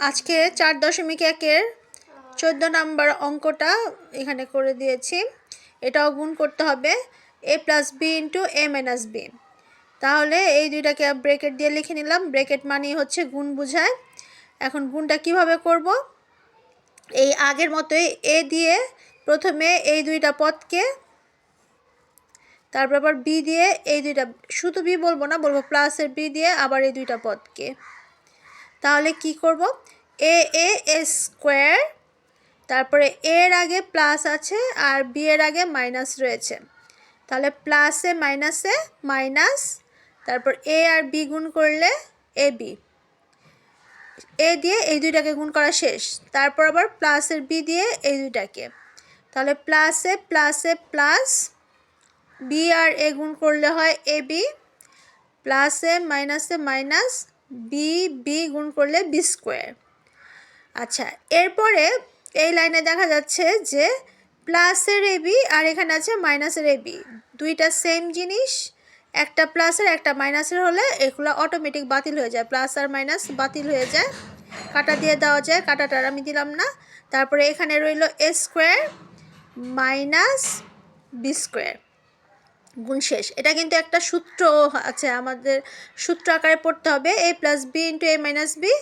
আজকে 4.1-এর 14 নম্বর অঙ্কটা এখানে করে দিয়েছি। এটাও গুণ করতে হবে a plus B into a minus b. তাহলে এই দুইটাকে ব্রেকেট দিয়ে লিখে নিলাম। ব্রেকেট মানে হচ্ছে গুণ বোঝায়। এখন গুণটা কিভাবে করব? এই আগের মতোই এ দিয়ে প্রথমে এই দুইটা পদকে, তারপর আবার বি দিয়ে এই দুইটা, শুধু বি বলবো না, বলবো প্লাসের বি দিয়ে আবার এই দুইটা পদকে। তাহলে কি করব? এ স্কোয়ার, তারপরে এর আগে প্লাস আছে আর বি এর আগে মাইনাস রয়েছে। তাহলে প্লাসে মাইনাসে মাইনাস, তারপর এ আর বি গুণ করলে এ বি। এ দিয়ে এই দুইটাকে গুণ করা শেষ, তারপর আবার প্লাসের বি দিয়ে এই দুইটাকে। তাহলে প্লাসে প্লাসে প্লাস, বি আর এ গুণ করলে হয় এ বি, প্লাসে মাইনাসে মাইনাস, বি বি গুণ করলে বি স্কোয়ার। আচ্ছা, এরপরে এই লাইনে দেখা যাচ্ছে যে প্লাসের এ বি আর এখানে আছে মাইনাসের এ বি, দুইটা সেম জিনিস। একটা প্লাসের একটা মাইনাসের হলে এগুলো অটোমেটিক বাতিল হয়ে যায়, প্লাস আর মাইনাস বাতিল হয়ে যায়, কাটা দিয়ে দেওয়া যায়, কাটাটার আমি দিলাম না। তারপরে এখানে রইল এ স্কোয়ার মাইনাস বি স্কোয়ার, গুণ শেষ। এটা কিন্তু একটা সূত্র আছে, আমাদের সূত্র আকারে পড়তে হবে, A plus B into A minus B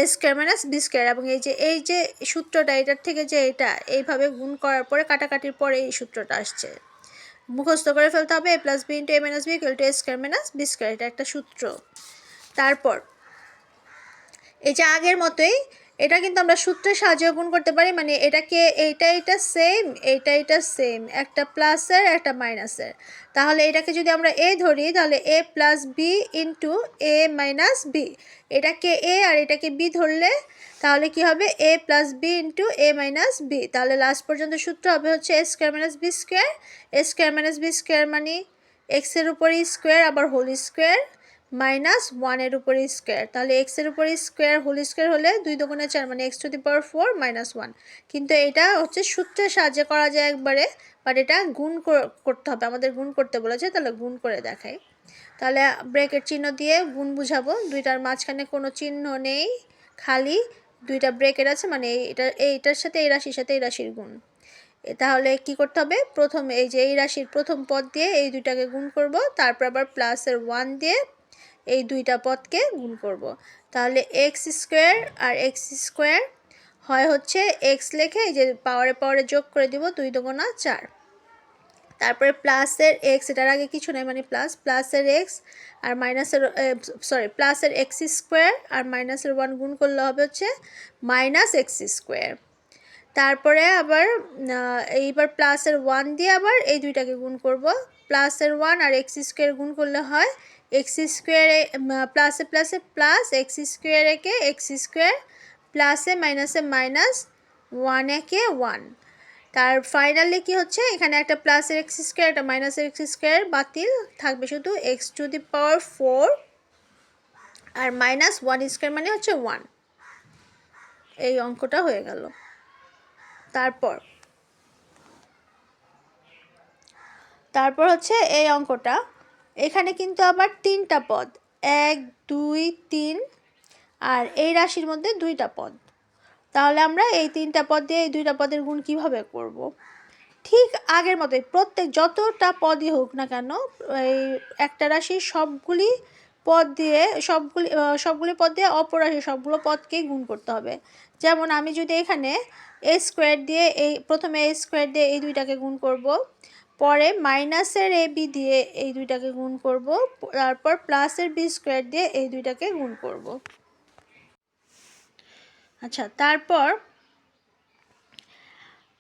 A square minus B square. এবং এই যে সূত্রটা, এটার থেকে যে এটা এইভাবে গুণ করার পরে কাটাকাটির পরে এই সূত্রটা আসছে, মুখস্থ করে ফেলতে হবে। A plus B into A minus B equal to A square minus B square, এটা একটা সূত্র। তারপর এই যে আগের মতোই এটা কিন্তু আমরা সূত্রের সাহায্যে গুণ করতে পারি, মানে এটাকে এইটা সেম, এইটা সেম, একটা প্লাসের একটা মাইনাসের। তাহলে এটাকে যদি আমরা এ ধরি, তাহলে এ plus B into A minus B, এটাকে এ আর এটাকে বি ধরলে তাহলে কি হবে? A plus B into A minus b. তাহলে লাস্ট পর্যন্ত সূত্র হবে হচ্ছে এ স্কোয়ার মাইনাস বি স্কোয়ার। এ স্কোয়ার মাইনাস বি স্কোয়ার মানে এক্সের উপরে স্কোয়ার আবার হোল স্কোয়ার মাইনাস 1-এর উপরে স্কোয়ার। তাহলে এক্সের উপরে স্কোয়ার হোল স্কোয়ার হলে 2 দুগুণে 4 মানে x to the power 4 minus 1। কিন্তু এটা হচ্ছে সূত্রের সাহায্যে করা যায় একবারে, বাট এটা গুণ করতে হবে, আমাদের গুণ করতে বলেছে, তাহলে গুণ করে দেখাই। তাহলে ব্রেকেট চিহ্ন দিয়ে গুণ বুঝাবো, দুইটার মাঝখানে কোনো চিহ্ন নেই, খালি দুইটা ব্রেকেট আছে, মানে এইটার সাথে এই রাশির সাথে এই রাশির গুণ। তাহলে কি করতে হবে? প্রথমে এই যে এই রাশির প্রথম পদ দিয়ে এই দুইটাকে গুণ করব, তারপর আবার প্লাসের 1 দিয়ে এই দুইটা পদকে গুণ করব। তাহলে এক্স স্কোয়ার আর এক্স স্কোয়ার হয় হচ্ছে এক্স লেখে এই যে পাওয়ারে পাওয়ারে যোগ করে দিব, 2 দুগুণা 4। তারপরে প্লাসের এক্স, এটার আগে কিছু নেই মানে প্লাস, প্লাসের এক্স আর মাইনাসের প্লাসের এক্স স্কোয়ার আর মাইনাসের 1 গুণ করলে হবে হচ্ছে মাইনাস এক্স স্কোয়ার। তারপরে আবার এইবার প্লাসের 1 দিয়ে আবার এই দুইটাকে গুণ করব, প্লাসের 1 আর এক্স স্কোয়ার গুণ করলে হয় এক্স স্কোয়ারে প্লাসে প্লাসে প্লাস, এক্স স্কোয়ার একে এক্স স্কোয়ার, প্লাসে মাইনাসে মাইনাস, 1 একে 1। তার ফাইনালি কি হচ্ছে? এখানে একটা প্লাসের এক্স স্কোয়ার একটা মাইনাসের এক্স স্কোয়ার বাতিল, থাকবে শুধু এক্স টু দি পাওয়ার 4 আর মাইনাস 1 স্কোয়ার মানে হচ্ছে 1। এই অঙ্কটা হয়ে গেল। তারপর হচ্ছে এই অঙ্কটা, এখানে কিন্তু আবার 3টা পদ, 1 2 3, আর এই রাশির মধ্যে 2টা পদ। তাহলে আমরা এই 3টা পদ দিয়ে এই 2টা পদের গুণ কিভাবে করব? ঠিক আগের মতোই, প্রত্যেক যতটা পদই হোক না কেন, এই একটা রাশির সবগুলি পদ দিয়ে সবগুলি পদ দিয়ে অপর রাশির সবগুলো পদকেই গুণ করতে হবে। যেমন আমি যদি এখানে এ স্কোয়ার দিয়ে প্রথমে এ স্কোয়ার দিয়ে এই দুইটাকে গুণ করব, পরে মাইনাসের এ বি দিয়ে এই দুইটাকে গুণ করব, তারপর প্লাসের বি স্কোয়ার দিয়ে এই দুইটাকে গুণ করব। আচ্ছা, তারপর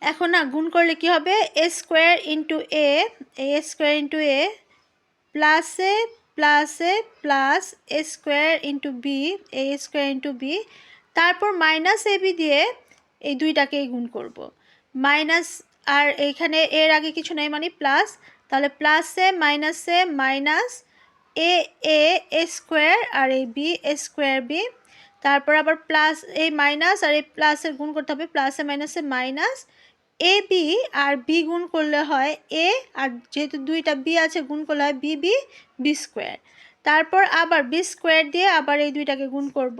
এখন না গুণ করলে কি হবে? A square into A square into A প্লাসে প্লাসে plus A square into B square into B, তারপর মাইনাস এ বি দিয়ে এই দুইটাকেই গুণ করব। মাইনাস আর এইখানে এর আগে কিছু নেই মানে প্লাস, তাহলে প্লাসে মাইনাসে মাইনাস এ স্কোয়ার আর এই বি স্কোয়ার বি, তারপর আবার প্লাস এই মাইনাস আর এই প্লাসের গুণ করতে হবে, প্লাসে মাইনাসে minus A B R B গুণ করলে হয় এ, আর যেহেতু দুইটা বি আছে গুণ করলে হয় বি বি বি স্কোয়ার। তারপর আবার বি স্কোয়ার দিয়ে আবার এই দুইটাকে গুণ করব।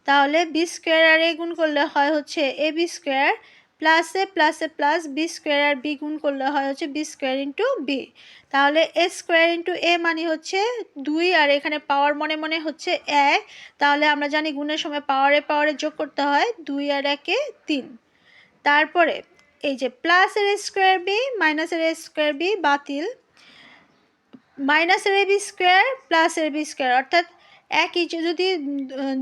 তাহলে বি স্কোয়ার আর এ গুণ করলে হয় হচ্ছে এ বি স্কোয়ার প্লাসে প্লাস বি স্কোয়ার আর বি গুণ করলে হয় হচ্ছে বি স্কোয়ার ইন্টু বি। তাহলে এ স্কোয়ার ইন্টু এ মানে হচ্ছে 2 আর এখানে পাওয়ার মনে মনে হচ্ছে 1। তাহলে আমরা জানি গুণের সময় পাওয়ারে যোগ করতে হয়, 2 আর 1 3। তারপরে এই যে প্লাসের স্কোয়ার বি মাইনাসের স্কোয়ার বি বাতিল, মাইনাসের এ বি স্কোয়ার প্লাসের বি স্কোয়ার, অর্থাৎ একই যদি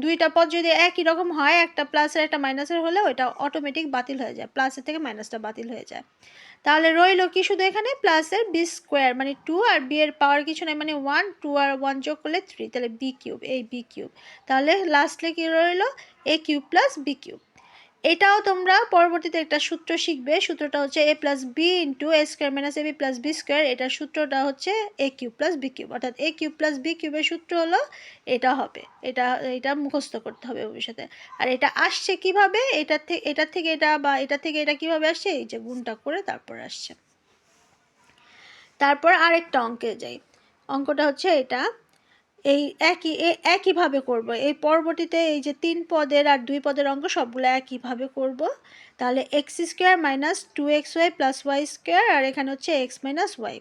দুইটা পদ যদি একই রকম হয়, একটা প্লাসের একটা মাইনাসের হলে ওইটা অটোমেটিক বাতিল হয়ে যায়, প্লাসের থেকে মাইনাসটা বাতিল হয়ে যায়। তাহলে রইল কি শুধু এখানে প্লাসের বি স্কোয়ার মানে 2 আর বি এর পাওয়ার কিছু নেই মানে 1, 2 আর 1 যোগ করলে 3, তাহলে বি কিউব, এই বি কিউব। তাহলে লাস্টে কি রইল এ কিউব প্লাস বি কিউব। এটাও তোমরা পরবর্তীতে একটা সূত্র শিখবে, সূত্রটা হচ্ছে এ plus B into A square minus A B plus B square. এটার সূত্রটা হচ্ছে এ কিউব প্লাস বি কিউব, অর্থাৎ এ কিউব প্লাস বি কিউবের সূত্র হলো এটা হবে। এটা মুখস্থ করতে হবে ভবিষ্যতে। আর এটা আসছে কিভাবে, এটা থেকে এটা বা এটা থেকে এটা কিভাবে আসছে, এই যে গুণটা করে তারপর আসছে। তারপর আরেকটা অঙ্কে যাই, অঙ্কটা হচ্ছে এটা এই একইভাবে করব। এই পরবর্তীতে এই যে 3 পদের আর 2 পদের অঙ্ক সবগুলো একইভাবে করব। তাহলে X square minus 2xy plus Y square আর এখানে হচ্ছে এক্স মাইনাস ওয়াই।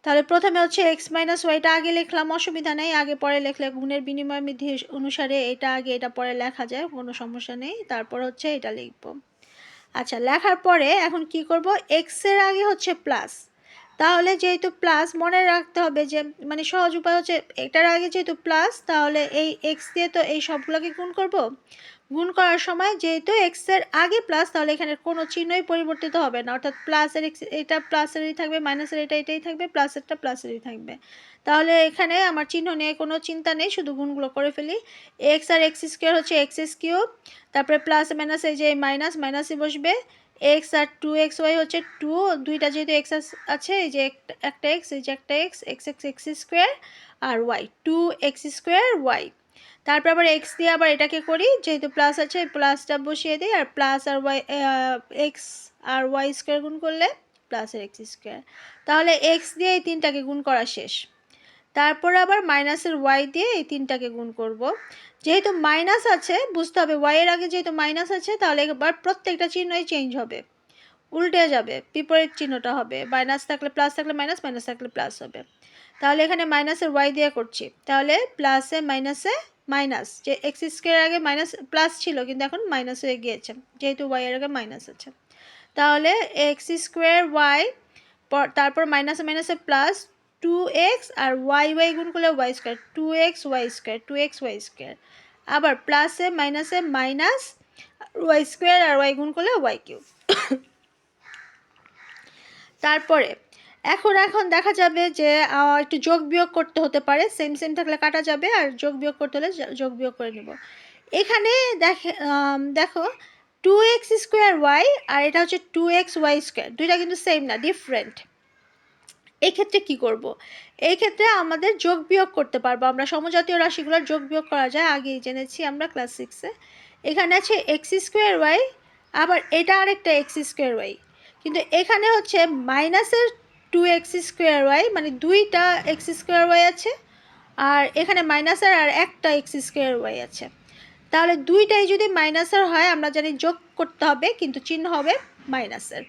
তাহলে প্রথমে হচ্ছে এক্স মাইনাস ওয়াইটা আগে লিখলাম, অসুবিধা নেই, আগে পরে লিখলে গুণের বিনিময় বিধি অনুসারে এটা আগে এটা পরে লেখা যায়, কোনো সমস্যা নেই। তারপর হচ্ছে এটা লিখব। আচ্ছা, লেখার পরে এখন কি করব, এক্সের আগে হচ্ছে প্লাস। তাহলে যেহেতু প্লাস মনে রাখতে হবে যে মানে সহজ উপায় হচ্ছে এটার আগে যেহেতু প্লাস, তাহলে এই এক্স দিয়ে তো এই সবগুলোকে গুণ করব। গুণ করার সময় যেহেতু এক্সের আগে প্লাস, তাহলে এখানে কোনো চিহ্নই পরিবর্তিত হবে না, অর্থাৎ প্লাসের এক্স এটা প্লাসেরই থাকবে, মাইনাসের এটাই থাকবে, প্লাসেরটা প্লাসেরই থাকবে। তাহলে এখানে আমার চিহ্ন নিয়ে কোনো চিন্তা নেই, শুধু গুণগুলো করে ফেলি। এক্স আর এক্স স্কোয়ার হচ্ছে এক্স কিউব, তারপরে প্লাস মাইনাস এই যে মাইনাসই বসবে। এক্স আর 2xy হচ্ছে 2, দুইটা যেহেতু এক্স আছে এই যে একটা এক্স, এই যে একটা এক্স, এক্স স্কোয়ার আর ওয়াই 2x স্কোয়ার ওয়াই। তারপর আবার এক্স দিয়ে আবার এটাকে করি, যেহেতু প্লাস আছে প্লাসটা বসিয়ে দিই, আর প্লাস আর ওয়াই এক্স আর ওয়াই স্কোয়ার গুণ করলে প্লাসের এক্স স্কোয়ার। তাহলে এক্স দিয়ে এই তিনটাকে গুণ করা শেষ। তারপর আবার মাইনাসের ওয়াই দিয়ে এই তিনটাকে গুণ করব। যেহেতু মাইনাস আছে বুঝতে হবে ওয়াইয়ের আগে যেহেতু মাইনাস আছে, তাহলে এবার প্রত্যেকটা চিহ্নই চেঞ্জ হবে, উল্টে যাবে, বিপরীত চিহ্নটা হবে, মাইনাস থাকলে প্লাস থাকলে মাইনাস, মাইনাস থাকলে প্লাস হবে। তাহলে এখানে মাইনাসের ওয়াই দিয়ে করছি, তাহলে প্লাসে মাইনাসে মাইনাস, যে এক্স স্কোয়ার আগে মাইনাস প্লাস ছিল কিন্তু এখন মাইনাস হয়ে গিয়েছে যেহেতু ওয়াইয়ের আগে মাইনাস আছে। তাহলে এক্স স্কোয়ার ওয়াই, তারপর মাইনাসে মাইনাসে প্লাস 2x আর ওয়াই গুণ করলে Y square, 2x Y square. আবার প্লাসে মাইনাসে মাইনাস ওয়াই স্কোয়ার আর ওয়াই গুণ করলে ওয়াই কিউব। তারপরে এখন দেখা যাবে যে একটু যোগ বিয়োগ করতে হতে পারে, সেম থাকলে কাটা যাবে, আর যোগ বিয়োগ করতে হলে যোগ বিয়োগ করে নেব। এখানে দেখো 2x স্কোয়ার ওয়াই আর এটা হচ্ছে 2x ওয়াই স্কোয়ার, দুইটা কিন্তু সেম না, ডিফারেন্ট। এই ক্ষেত্রে কি করব, এই ক্ষেত্রে আমাদের যোগ বিয়োগ করতে পারবো আমরা, সমজাতীয় রাশিগুলোর যোগ বিয়োগ করা যায়, আগেই জেনেছি আমরা ক্লাস 6-এ। এখানে আছে এক্স স্কোয়ার ওয়াই, আবার এটা আরেকটা এক্স স্কোয়ার ওয়াই, কিন্তু এখানে হচ্ছে মাইনাসের 2x স্কোয়ার ওয়াই, মানে দুইটা এক্স স্কোয়ার ওয়াই আছে, আর এখানে মাইনাসের আর একটা এক্স স্কোয়ার ওয়াই আছে। তাহলে দুইটাই যদি মাইনাসের হয় আমরা জানি যোগ করতে হবে, কিন্তু চিহ্ন হবে মাইনাসের।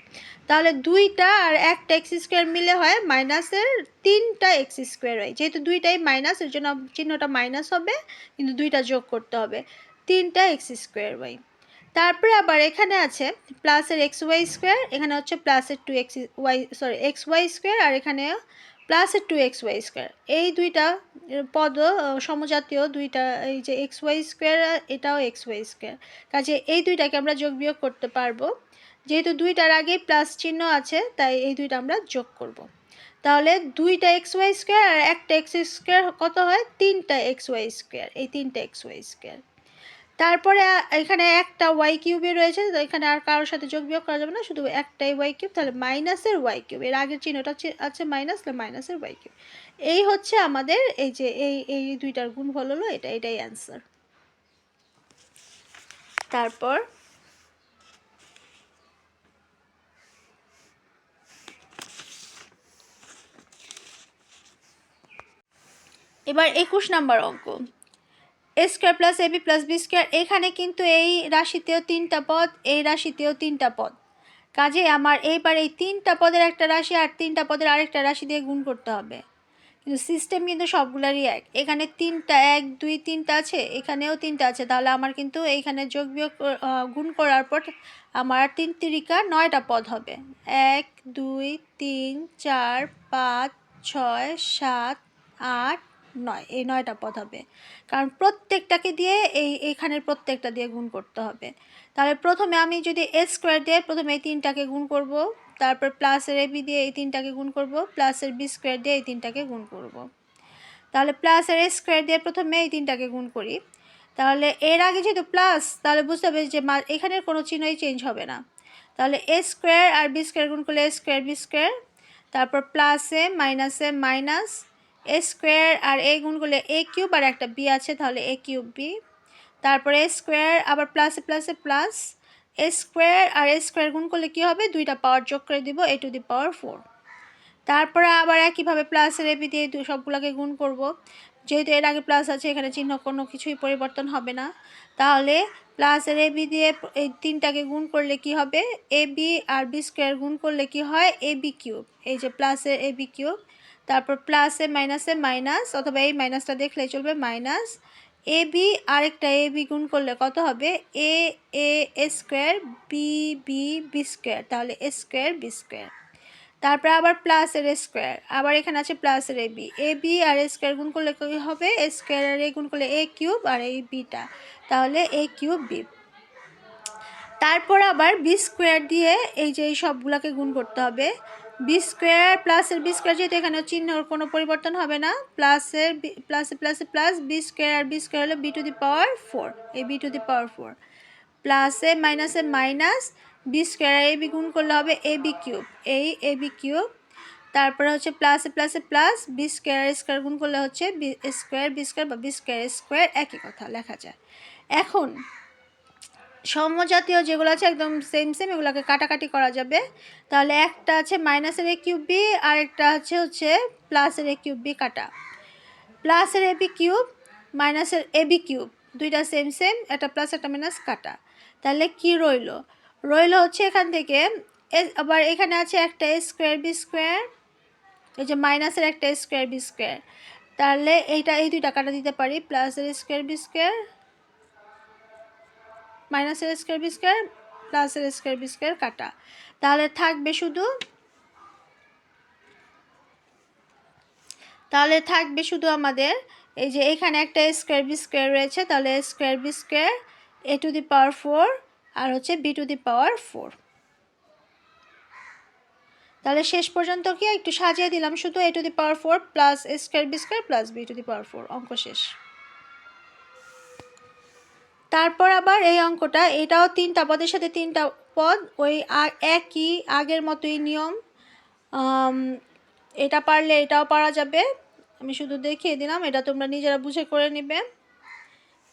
তাহলে দুইটা আর একটা এক্স স্কোয়ার মিলে হয় মাইনাসের 3টা এক্স স্কোয়ার হয়, যেহেতু দুইটাই মাইনাস এর জন্য চিহ্নটা মাইনাস হবে, কিন্তু দুইটা যোগ করতে হবে, 3টা এক্স স্কোয়ার ওয়াই। তারপরে আবার এখানে আছে প্লাসের এক্স ওয়াই স্কোয়ার, এখানে হচ্ছে প্লাসের 2x Y X Y square, আর এখানে প্লাসের 2x ওয়াই স্কোয়ার। এই দুইটা পদ সমজাতীয় দুইটা, এই যে এক্স ওয়াই স্কোয়ার এটাও এক্স ওয়াই স্কোয়ার, কাজে এই দুইটাকে আমরা যোগ বিয়োগ করতে পারবো। যেহেতু দুইটার আগেই প্লাস চিহ্ন আছে তাই এই দুইটা আমরা যোগ করব। তাহলে দুইটা এক্স ওয়াই স্কোয়ার আর একটা এক্স স্কোয়ার কত হয়, 3টা এক্স ওয়াই স্কোয়ার, এই 3টা এক্স ওয়াই স্কোয়ার। তারপরে এখানে একটা ওয়াই কিউবে রয়েছে, তো এখানে আর কারোর সাথে যোগ বিয়োগ করা যাবে না, শুধু একটাই ওয়াই কিউব, তাহলে মাইনাসের ওয়াই কিউব, এর আগের চিহ্নটা আছে মাইনাস, তাহলে মাইনাসের ওয়াই কিউব। এই হচ্ছে আমাদের এই যে এই দুইটার গুণফল হলো এটাই অ্যান্সার। তারপর এবার 21 নম্বর অঙ্ক, A square plus AB plus B square. এখানে কিন্তু এই রাশিতেও 3টা পদ, এই রাশিতেও 3টা পদ, কাজে আমার এইবার এই 3টা পদের একটা রাশি আর 3টা পদের আরেকটা রাশি দিয়ে গুণ করতে হবে। কিন্তু সিস্টেম কিন্তু সবগুলারই এক, এখানে 3টা 1 2 3টা আছে, এখানেও 3টা আছে, তাহলে আমার কিন্তু এইখানে যোগ বিয়োগ গুণ করার পর আমার 3 তিরিকা 9টা পদ হবে। 1 2 3 4 5 6 7 8 9, এই 9টা পদ হবে, কারণ প্রত্যেকটাকে দিয়ে এইখানের প্রত্যেকটা দিয়ে গুণ করতে হবে। তাহলে প্রথমে আমি যদি এ স্কোয়ার দিয়ে প্রথমে এই 3টাকে গুণ করব, তারপর প্লাসের এবি দিয়ে এই 3টাকে গুণ করব, প্লাসের বি স্কোয়ার দিয়ে এই 3টাকে গুণ করব। তাহলে প্লাসের এ স্কোয়ার দিয়ে প্রথমে এই 3টাকে গুণ করি, তাহলে এর আগে যেহেতু প্লাস, তাহলে বুঝতে হবে যে এখানের কোনো চিহ্নই চেঞ্জ হবে না। তাহলে A square R B square গুণ করলে এ স্কোয়ার বি স্কোয়ার, তারপর প্লাসে মাইনাসে মাইনাস, এ স্কোয়ার আর এ গুণ করলে এ কিউব, আর একটা বি আছে তাহলে এ কিউব বি, তারপরে এ স্কোয়ার আবার প্লাসে প্লাসে plus, A square R A square গুণ করলে কী হবে, 2টা পাওয়ার যোগ করে দিব, a টু দি পাওয়ার 4। তারপরে আবার একইভাবে প্লাসের এবি দিয়ে সবগুলোকে গুণ করব, যেহেতু এর আগে প্লাস আছে এখানে চিহ্ন কোনো কিছুই পরিবর্তন হবে না। তাহলে প্লাসের এবি দিয়ে এই 3টাকে গুণ করলে কি হবে, A B R B square গুণ করলে কি হয়, এ বি কিউব, এই যে প্লাসের এ বি কিউব, তারপর প্লাসে মাইনাসে মাইনাস, অথবা এই মাইনাসটা দেখলেই চলবে, মাইনাস এ বি আরেকটা এ বি গুণ করলে কত হবে, A A square B B B square, তাহলে এ স্কোয়ার বি স্কোয়ার। তারপরে আবার প্লাসের এ স্কোয়ার, আবার এখানে আছে প্লাসের A B R A square গুণ করলে কী হবে, এ স্কোয়ার আর এ গুণ করলে এ কিউব, আর এই বিটা তাহলে এ কিউব বি। তারপর আবার বি স্কোয়ার দিয়ে এই যে এই সবগুলোকে গুণ করতে হবে, বি স্কোয়ার প্লাসের বি স্কোয়ার, যেহেতু এখানে চিহ্নর কোনো পরিবর্তন হবে না, প্লাসের প্লাসে প্লাসে প্লাস, বি স্কোয়ার আর বি স্কোয়ার হলো বি টু দি পাওয়ার 4, এই বি টু দি পাওয়ার 4, প্লাসে মাইনাসে minus, B square A B গুণ করলে হবে এ বি কিউব, এই এ বি কিউব, তারপরে হচ্ছে প্লাসে প্লাসে প্লাস, বি স্কোয়ার স্কোয়ার গুণ করলে হচ্ছে বি স্কোয়ার বি স্কোয়ার বা বি স্কোয়ার স্কোয়ার, একই কথা লেখা যায়। এখন সমজাতীয় যেগুলো আছে একদম সেম সেম, এগুলোকে কাটাকাটি করা যাবে। তাহলে একটা আছে মাইনাসের এ কিউব বি, আর একটা হচ্ছে প্লাসের এ কিউব বি কাটা, প্লাসের এ বি কিউব মাইনাসের এ বি কিউব, দুইটা সেম সেম, একটা প্লাস একটা মাইনাস কাটা। তাহলে কি রইল, হচ্ছে এখান থেকে আবার এখানে আছে একটা এ স্কোয়ার বি স্কোয়ার, এই যে মাইনাসের একটা এ স্কোয়ার বি স্কোয়ার, তাহলে এই 2টা কাটা দিতে পারি, প্লাসের স্কোয়ার বি স্কোয়ার মাইনাসের স্কোয়ার বি স্কোয়ার প্লাসের স্কোয়ার বি স্কোয়ার কাটা, তাহলে থাকবে শুধু আমাদের এই যে এখানে একটা স্কোয়ার বি স্কোয়ার রয়েছে, তাহলে square B square A to the power 4 আর হচ্ছে বি টু দি পাওয়ার 4। তাহলে শেষ পর্যন্ত কি একটু সাজিয়ে দিলাম, শুধু A to the power 4 plus square B square plus B to the power 4, অঙ্ক শেষ। তারপর আবার এই অঙ্কটা, এটাও 3টা পদের সাথে 3টা পদ, ওই একই আগের মতোই নিয়ম, এটা পারলে এটাও পারা যাবে, আমি শুধু দেখিয়ে দিলাম, এটা তোমরা নিজেরা বুঝে করে নেবে।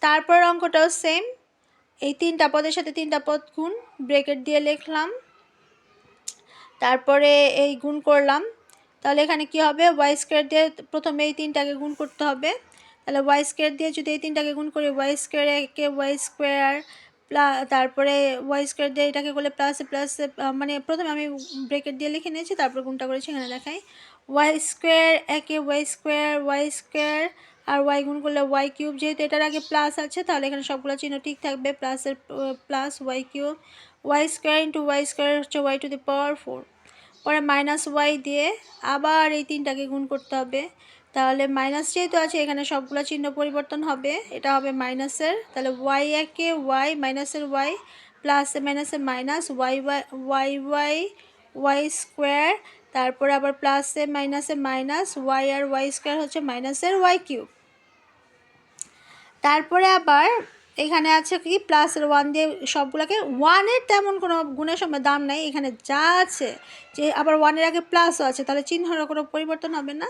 তারপর অঙ্কটাও সেম, এই 3টা পদের সাথে 3টা পদ গুণ, ব্রেকেট দিয়ে লিখলাম, তারপরে এই গুণ করলাম, তাহলে এখানে কি হবে, ওয়াই স্কোয়ার দিয়ে প্রথমে এই 3টাকে গুণ করতে হবে, তাহলে ওয়াই স্কোয়ার দিয়ে যদি এই 3টাকে গুণ করি, ওয়াই স্কোয়ার একে ওয়াই স্কোয়ার, তারপরে ওয়াই স্কোয়ার দিয়ে এটাকে করলে প্লাসে প্লাসে, মানে প্রথমে আমি ব্রেকেট দিয়ে লিখে নিয়েছি, তারপর গুণটা করেছি, এখানে দেখাই, ওয়াই স্কোয়ার একে ওয়াই স্কোয়ার আর ওয়াই গুণ করলে ওয়াই কিউব, যেহেতু এটার আগে প্লাস আছে তাহলে এখানে সবগুলো চিহ্ন ঠিক থাকবে, প্লাসের plus y cube, y square into y square হচ্ছে ওয়াই টু দি পাওয়ার 4, পরে মাইনাস ওয়াই দিয়ে আবার এই 3টাকে গুণ করতে হবে, তাহলে মাইনাস যেহেতু আছে এখানে সবগুলো চিহ্ন পরিবর্তন হবে, এটা হবে মাইনাসের, তাহলে ওয়াই একে ওয়াই মাইনাসের ওয়াই, প্লাসে মাইনাসে মাইনাস, ওয়াই স্কোয়ার, তারপরে আবার প্লাসে মাইনাসে মাইনাস, ওয়াই আর ওয়াই স্কোয়ার হচ্ছে মাইনাসের ওয়াই কিউব। তারপরে আবার এখানে আছে কি, প্লাসের 1 দিয়ে সবগুলোকে, 1-এর তেমন কোনো গুণের সময় দাম নাই, এখানে যা আছে, যে আবার 1-এর আগে প্লাসও আছে, তাহলে চিহ্নের কোনো পরিবর্তন হবে না,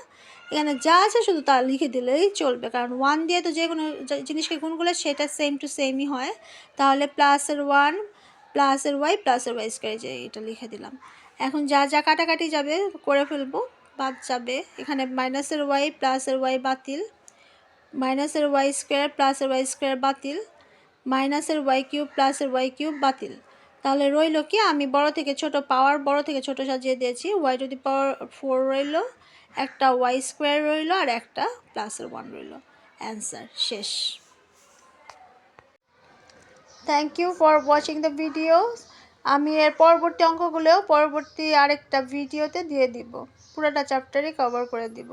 এখানে যা আছে শুধু তা লিখে দিলেই চলবে, কারণ 1 দিয়ে তো যে কোনো জিনিসকে গুণ করলে সেটা সেম টু সেমই হয়। তাহলে প্লাসের 1 প্লাসের ওয়াই স্কোয়ার, যে এটা লিখে দিলাম। এখন যা যা কাটাকাটি যাবে করে ফেলবো, বাদ যাবে, এখানে মাইনাসের ওয়াই প্লাসের ওয়াই বাতিল, মাইনাসের ওয়াই স্কোয়ার প্লাসের ওয়াই স্কোয়ার বাতিল, মাইনাসের ওয়াই কিউব প্লাসের ওয়াই কিউব বাতিল। তাহলে রইল কি, আমি বড় থেকে ছোট পাওয়ার বড় থেকে ছোট সাজিয়ে দিয়েছি। ওয়াই টু দি পাওয়ার 4 রইল, একটা ওয়াই স্কোয়ার রইল, আর একটা প্লাসের 1 রইল। অ্যান্সার শেষ। Thank you for watching the video. আমি এর পরবর্তী অঙ্কগুলোও পরবর্তী আরেকটা ভিডিওতে দিয়ে দিব, পুরোটা চ্যাপ্টারই কভার করে দিব।